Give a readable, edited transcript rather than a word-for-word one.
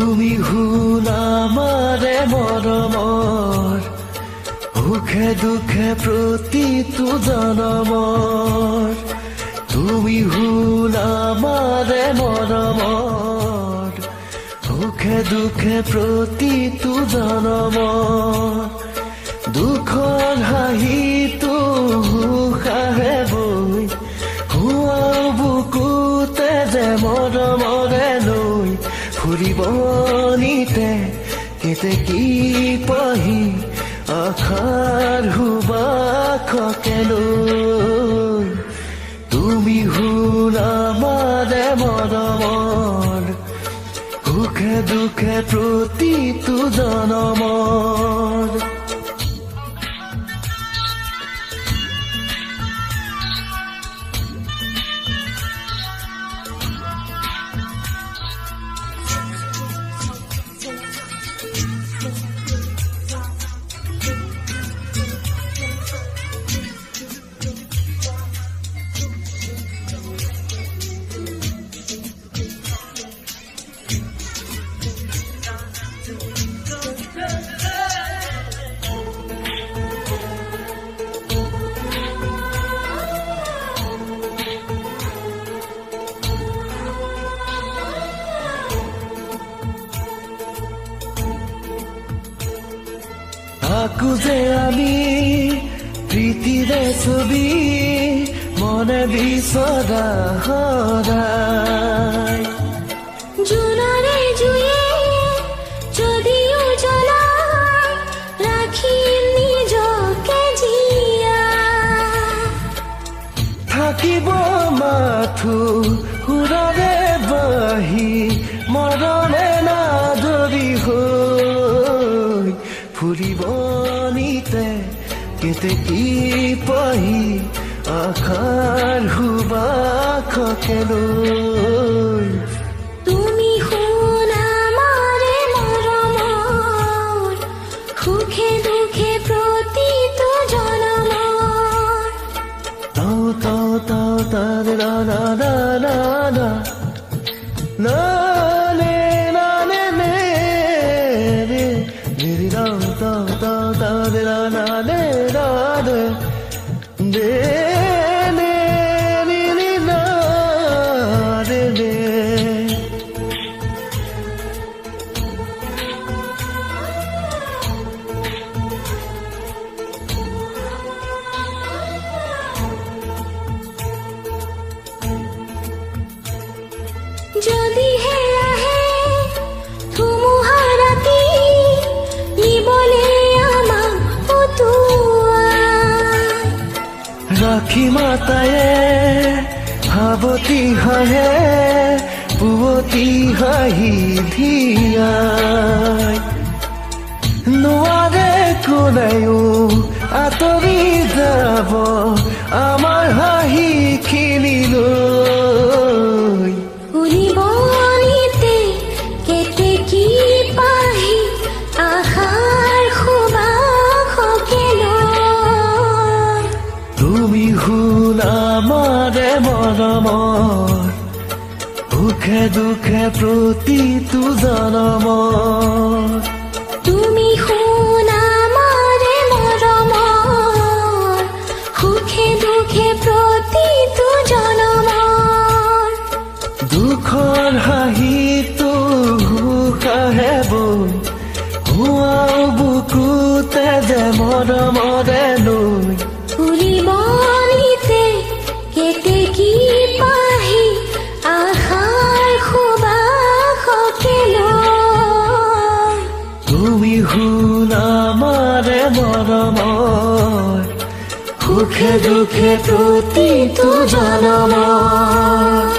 তুমি হ'ল আমাৰে মৰমৰ সুখে দুখে প্ৰতিটো জনমৰ তুমি হ'ল আমাৰে মৰমৰ সুখে দুখে প্ৰতিটো জনমৰ দুখৰ হাঁহিটো উশাহে বৈ হুৱাও বুকুতে যে মৰমৰে লৈ ফুৰিব নিতে কেতেকী পাহি আশাৰ সুবাসকে লৈ তুমি হ'ল আমাৰে মৰমৰ সুখে দুখে প্ৰতিটো জনমৰ আকু যে আমি প্ৰীতিৰে ছবি মনে বিচৰা সদায় জোনাৰে জুয়ে যদিও জ্বলাই ৰাখিম নিজকে জীয়াই থাকিব মাথো সুৰৰে বাহি মৰমে নাদৰি হৈ ফুৰিব নিতে কেতেকী পাহি আশাৰ সুবাসকে লৈ তুমি হ'ল আমাৰে মৰমৰ সুখে দুখে প্ৰতিটো জনমৰ তাও তাও তাও তাৰে না না না না না না নে না নে নে রে রে তাও তাও তাও তারে না না নে না রে রে নে রে রে না রে রে যদিহে আহে ধুমুহা ৰাতি নিবলে আমাক উটুৱাই ৰাখি মাতায়ে সাৱতি হাঁহে পুৱতি হাঁহি ধিয়াই নোৱাৰে কোনেও আঁতৰি যাব আমাৰ হাঁহিখিনি লৈ ফুৰিব নিতে কেতেকী পাহি আশাৰ সুবাসকে লৈ তুমি হ'ল আমাৰে মৰমৰ সুখে দুখে প্ৰতিটো জনমৰ তুমি হ'ল আমাৰে মৰমৰ সুখে দুখে প্ৰতিটো জনমৰ দুখৰ হাঁহিটো উশাহে বৈ হুৱাও বুকুতে যে মৰমৰে লৈ ফুৰিব নিতে কেতেকী পাহি আশাৰ সুবাসকে লৈ তুমি হ'ল আমাৰে মৰমৰ সুখে দুখে প্ৰতিটো জনমৰ